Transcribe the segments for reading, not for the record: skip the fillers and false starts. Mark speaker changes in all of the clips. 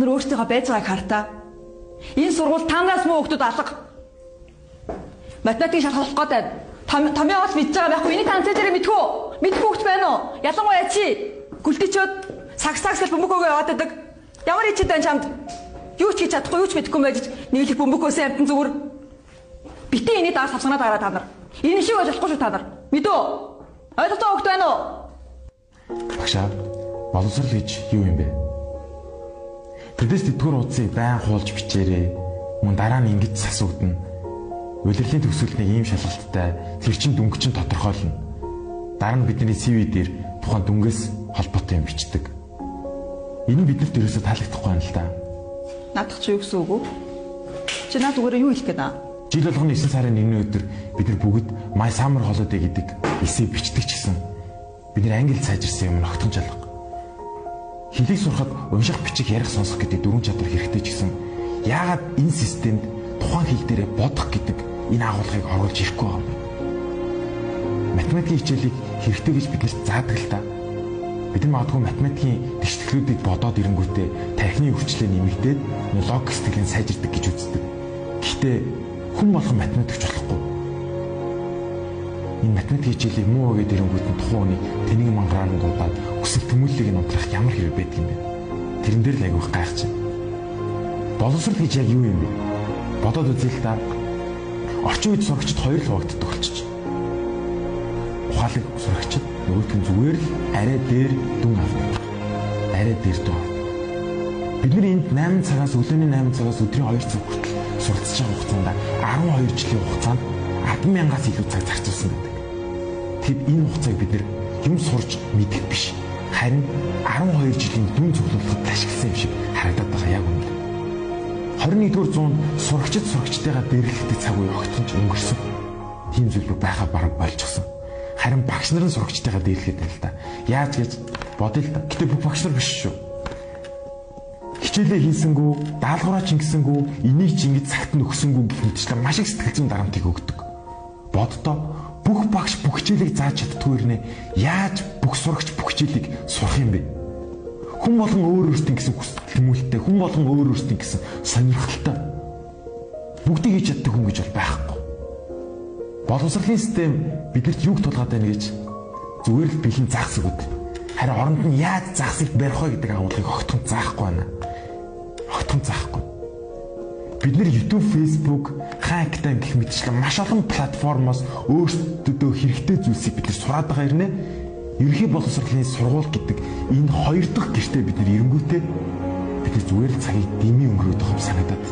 Speaker 1: Нөр өөртөө байж байгааг хартаа. Энэ сургууль танаас муу хүмүүс алга. Математикийг шалгах гээд томьёо бас мэдж байгаа байхгүй. Энийг та анцаараа мэдхүү. Мэдхүү хүмүүс байна уу? Ялангуяа чи гүлтичүүд сагсагсэл бөмбөгөөгөө яваад байдаг. Ямар ичээд байна чамд? Юу ч хийж чадахгүй, юу ч мэдэхгүй байж нэг л бөмбөгөөсөө амтан зүгээр битээ энийг даас авсганаа дараа та нар. Энэ шиг ойлгохгүй шүү та нар. Мэдөө? Ойлгосон хүмүүс байна уу?
Speaker 2: Багшаа, боловсрол гэж юу юм бэ? Тэдэс тэтгэр утсыг байн хуулж бичээрэй. Мөн дараа нь ингэж асуугдана. Улирлын төгсгөлний ийм шалгалттай тэр чин дүнг чин тодорхойлно. Дараа нь бидний CV дээр тухайн дүнгээс холбоотой юм бичдэг. Энэ нь биднэрт ерөөсөө таалагдахгүй байна л да.
Speaker 1: Наадах чи юу гэсэн үг вэ? Чи наад үгээрээ юу хэлэх гээд байна?
Speaker 2: Жил болгоны 9 сарын 1-ний өдөр бид нар бүгд My Summer Holiday гэдэг эсээ бичдэг ч гэсэн бидний англи сайжирсан юм ногтхон жалга. Хэлийг сурахад унших, бичих, ярих, сонсох гэдэг дөрвөн чадвар хэрэгтэй ч гэсэн яагаад энэ системд тухайн хэл дээрээ бодох гэдэг энэ агуулгыг оруулж ирэхгүй байгаа юм бэ? Математикийн хичээлийг хэрэгтэй гэж биднэрт заадаг л та. Бид нар магадгүй математикийн тэгшлэлүүдийг бодоод ирэнгүүтээ тархины өвчлөө нэмэгдээд логик сэтгэлийн сайжирдаг гэж үздэг. Гэхдээ хүн болгон математикч болохгүй. Энэ математикийн хичээлийг муу өгөөд ирэнгүүт нь тухайн хүний тэнэг мангараар нь дуудаад хүсэл тэмүүллийг нь унтрах ямар хэрэг байдаг юм бэ? Тэрэн дээр л айгүйх гайхаж байна. Боловсрол гэж яг юу юм бэ? Бодоод үзье л та. Орчин үед сурагчид хоёр л хуваагддаг болчих. Ухаалаг сурагчид нөгөөт нь зүгээр л арай дээр дүн авдаг. Арай дээр дүн авдаг. Бид нар энд 8 цагаас өглөөний 8 цагаас өдрийн 2 цаг хүртэл суралцж байгаа хугацаанд 12 жилийн хугацаанд 10,000-аас илүү цаг зарцуулсан байдаг. Тэгэд энэ хугацааг бид нар юм сурж мэдэх биш. Харин 12 жилийн дүн цуглуулахад ашигласан юм шиг харагдаад байгаа яг үнэ. 21-р зуунд сурагчдтайгаа дэрлэхтэй цаг үе огтхон ч өнгөрсөн. Тийм зүйл байхаа бараг болчихсон. Харин багш нар нь сурагчдтайгаа дэрлэхэд байна л да. Яаж гэж бодъё л да. Гэтэ бүх багш нар биш шүү. Хичээлээ хийсэнгүү, даалгавраа чингэсэнгүү, энийг ч ингэж цагт нь өгсөнгүү гэх мэтчлэн маш их сэтгэл зүйн дарамтыг өгдөг. Боддоо бүх багш бүх хичээлийг зааж чаддгүй нэ яаж бүх сурагч бүх хичээлийг сурах юм бэ? Хүн болгон өөр өөртөө гэсэн хүсэл тэмүүлэлтэй, хүн болгон өөр өөртөө гэсэн сонирхолтой. Бүгдийг хийж чаддаг хүн гэж бол байхгүй. Боловсролын систем бидэрт юг тулгаад байна гэж зүгээр л бэлэн заах зүгт. Харин оронд нь яаж заахыг барих вэ гэдэг агуулгыг огтхон заахгүй байна. Огтхон заахгүй. Бид нар YouTube, Facebook, Hacktan гэх мэтчлэн маш олон платформоос өөрсдөө хэрэгтэй зүйлсийг бид нар сураад байгаа хэрнээ ерөнхий боловсролын сургууль гэдэг энэ хоёр дахь гэртээ бид нар ирэнгүүтээ бид нар зүгээр л цагийг дэмий өнгөрөөд байгаа юм санагдаад.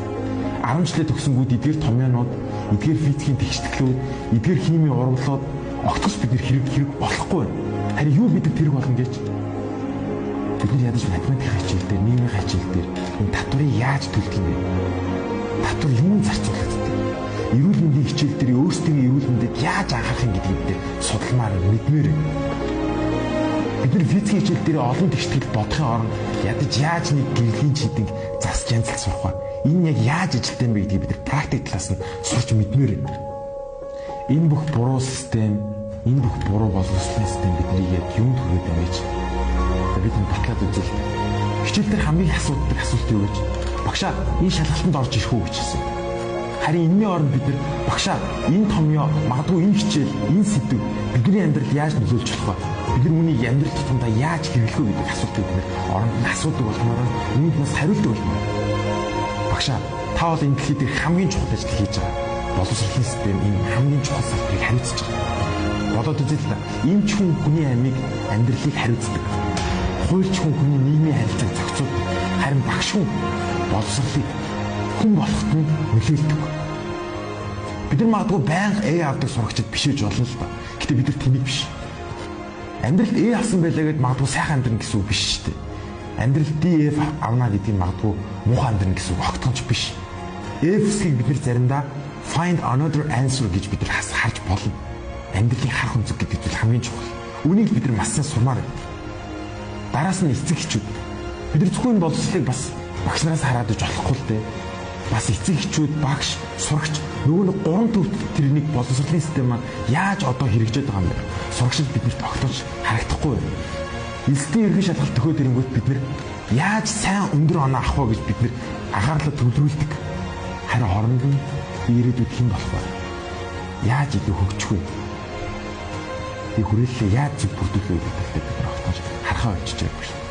Speaker 2: 10 жилээ төгсөнгүүд эдгээр томьёонууд, эдгээр физикийн тэгшлэлүүд, эдгээр химийн урвалууд огтхос бид нар хэрэг болохгүй байна. Харин юу бид тэрэг болно гэж бид нар ядаж математикийн хичээл дээр, нийгмийн хичээл дээр энэ татварыг яаж төлдөг юм бэ? Татвар юунд зарцуулагддаг? Эрүүл мэндийн хичээл дээр өөрсдөө эрүүл мэндэд яаж анхаарах юм гэдгийг бид судалмаар мэдмээр байна. Бид нар физикийн хичээл дээр олон тэгштгэл бодохын оронд ядаж яаж нэг гэрлийн чидэг засч янзлах сурах вэ? Энэ яг яаж ажилттай юм бэ гэдгийг бид нар практик талаас нь сурч мэдмээр байна. Энэ бүх буруу систем, энэ бүх буруу боловсролын систем биднийг яг юунд хүрээд байна гэж бид энэ батлаад үзэл. Хичээл дээр хамгийн асуудаг асуулт юу гэж? Багшаа, энэ шалгалтанд орж ирэх үү гэж хэлсэн. Харин энэний оронд бид нар багшаа, энэ томьёо, магадгүй энэ хичээл, энэ сэдв бидний амьдралд яаж нөлөөлж болох вэ? Бид нар үүнийг амьдрал тутамдаа яаж хэрэглэх вэ гэдэг асуултыг бид нар оронд нь асуудаг болмоор үүнд нас хариулдаг болмоор. Багшаа, та бол энэ дэлхий дээр хамгийн чухал ажил хийж байгаа. Боловсролын систем энэ хамгийн чухал салбарыг хариуцж байгаа. Бодоод үзээ л да. Эмч хүн хүний амийг амьдралыг хариуцдаг. Хуульч хүн хүний нийгмийн харилцааг зохицуулдаг. Харин багш хүн боловсролыг хүн болоход нь нөлөөлдөг. Бид нар магадгүй байнга A авдаг сурагчид бишээж болно л ба. Гэтэ бид нар тэмийг биш. Амьдралд A авсан байлаа гэд магадгүй сайхан амьдрна гэсэн үг биш шүү дээ. Амьдралд DF авна гэдэг нь магадгүй муухай амьдрна гэсэн үг огтхонч биш. F-ийг бид нар заримдаа find another answer гэж бид нар харж болно. Амьдралын харах өнцөг гэдэг зүйл хамгийн чухал. Үүнийг бид нар маш сайн сурмаар байна. Дараас нь эцэг эхчүүд. Бид нар зөвхөн боловсролыг бас багш нараас хараад иж болохгүй л дээ. Бас эцэг эхчүүд, багш, сурагч нөгөө нэг гурван төвд тэрнийг боловсролын систем маань яаж одоо хэрэгжиж байгаа юм бэ? Сурагчид биднэрт огтонч харагдахгүй байна. Элсдийн ерхий шалгалт төхөөд ирэнгүүт бид нэр Яаж сайн өндөр оноо авах вэ гэж бид нэр анхаарлаа төвлөрүүлдэг. Харин хооронд нь ирээдүйд хэн болох вэ? Яаж илүү хөгжих вэ? Die хүрээллээ яаж зүг бүрдүүлэх вэ гэдэгт бид нар огтхон харахаа болчихж байгаа юм шиг.